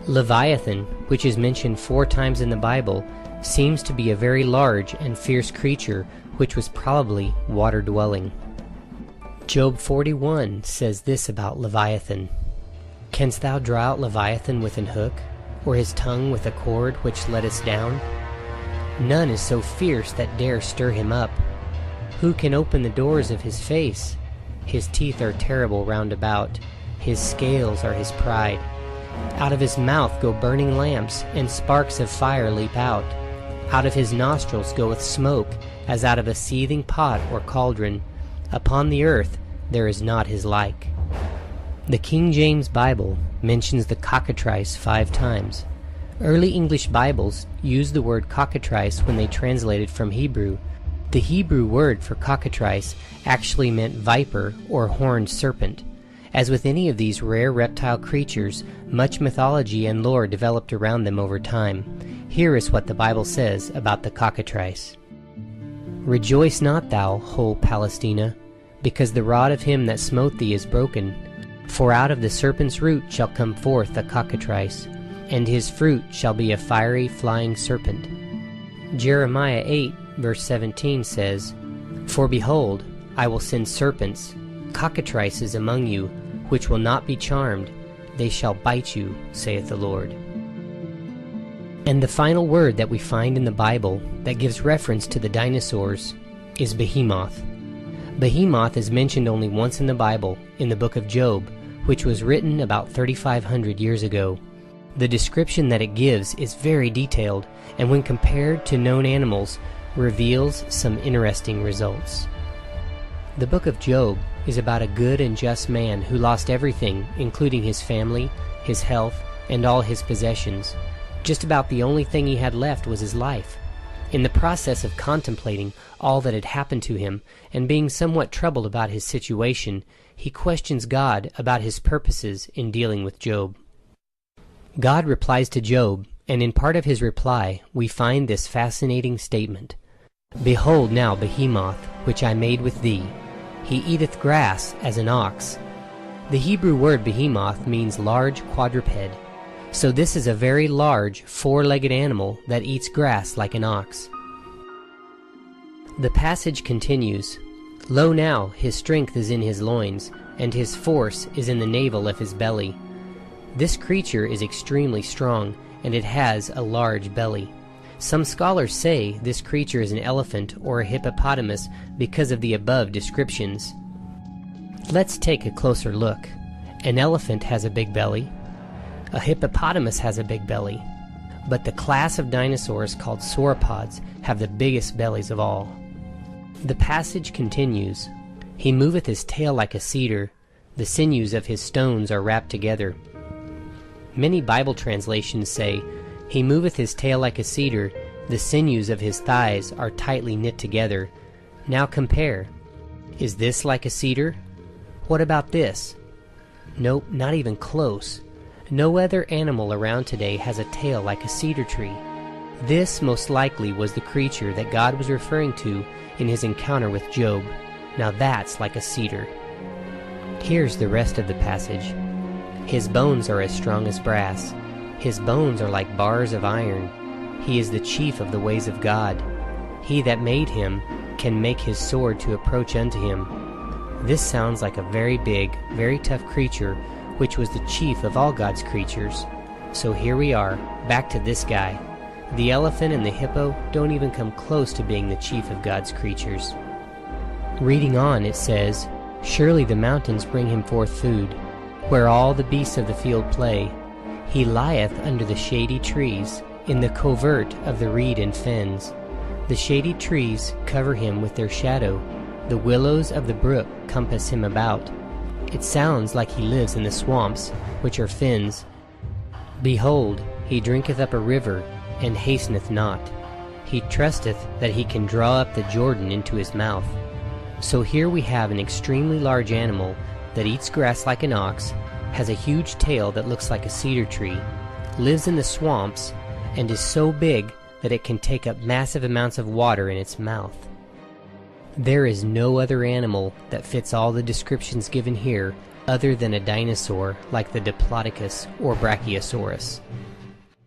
Leviathan, which is mentioned 4 times in the Bible, seems to be a very large and fierce creature which was probably water-dwelling. Job 41 says this about Leviathan: "Canst thou draw out Leviathan with an hook, or his tongue with a cord which lettest down? None is so fierce that dare stir him up. Who can open the doors of his face? His teeth are terrible round about, his scales are his pride. Out of his mouth go burning lamps, and sparks of fire leap out. Out of his nostrils goeth smoke, as out of a seething pot or cauldron. Upon the earth there is not his like." The King James Bible mentions the cockatrice 5 times. Early English Bibles used the word cockatrice when they translated from Hebrew. The Hebrew word for cockatrice actually meant viper or horned serpent. As with any of these rare reptile creatures, much mythology and lore developed around them over time. Here is what the Bible says about the cockatrice. "Rejoice not thou, whole Palestina, because the rod of him that smote thee is broken. For out of the serpent's root shall come forth a cockatrice, and his fruit shall be a fiery flying serpent." Jeremiah 8 verse 17 says, "For behold, I will send serpents, cockatrices among you, which will not be charmed. They shall bite you, saith the Lord." And the final word that we find in the Bible that gives reference to the dinosaurs is behemoth. Behemoth is mentioned only once in the Bible, in the book of Job, which was written about 3,500 years ago. The description that it gives is very detailed, and when compared to known animals, reveals some interesting results. The book of Job is about a good and just man who lost everything, including his family, his health, and all his possessions. Just about the only thing he had left was his life. In the process of contemplating all that had happened to him, and being somewhat troubled about his situation, he questions God about his purposes in dealing with Job. God replies to Job, and in part of his reply we find this fascinating statement: "Behold now Behemoth, which I made with thee. He eateth grass as an ox." The Hebrew word behemoth means large quadruped. So this is a very large, 4-legged animal that eats grass like an ox. The passage continues, "Lo now, his strength is in his loins, and his force is in the navel of his belly." This creature is extremely strong, and it has a large belly. Some scholars say this creature is an elephant or a hippopotamus because of the above descriptions. Let's take a closer look. An elephant has a big belly. A hippopotamus has a big belly. But the class of dinosaurs called sauropods have the biggest bellies of all. The passage continues, "He moveth his tail like a cedar. The sinews of his stones are wrapped together." Many Bible translations say, "He moveth his tail like a cedar, the sinews of his thighs are tightly knit together." Now compare. Is this like a cedar? What about this? Nope, not even close. No other animal around today has a tail like a cedar tree. This most likely was the creature that God was referring to in his encounter with Job. Now that's like a cedar. Here's the rest of the passage. "His bones are as strong as brass. His bones are like bars of iron. He is the chief of the ways of God. He that made him can make his sword to approach unto him." This sounds like a very big, very tough creature, which was the chief of all God's creatures. So here we are, back to this guy. The elephant and the hippo don't even come close to being the chief of God's creatures. Reading on, it says, "Surely the mountains bring him forth food, where all the beasts of the field play. He lieth under the shady trees, in the covert of the reed and fens. The shady trees cover him with their shadow. The willows of the brook compass him about." It sounds like he lives in the swamps, which are fens. "Behold, he drinketh up a river, and hasteneth not. He trusteth that he can draw up the Jordan into his mouth." So here we have an extremely large animal that eats grass like an ox, has a huge tail that looks like a cedar tree, lives in the swamps, and is so big that it can take up massive amounts of water in its mouth. There is no other animal that fits all the descriptions given here other than a dinosaur like the Diplodocus or Brachiosaurus.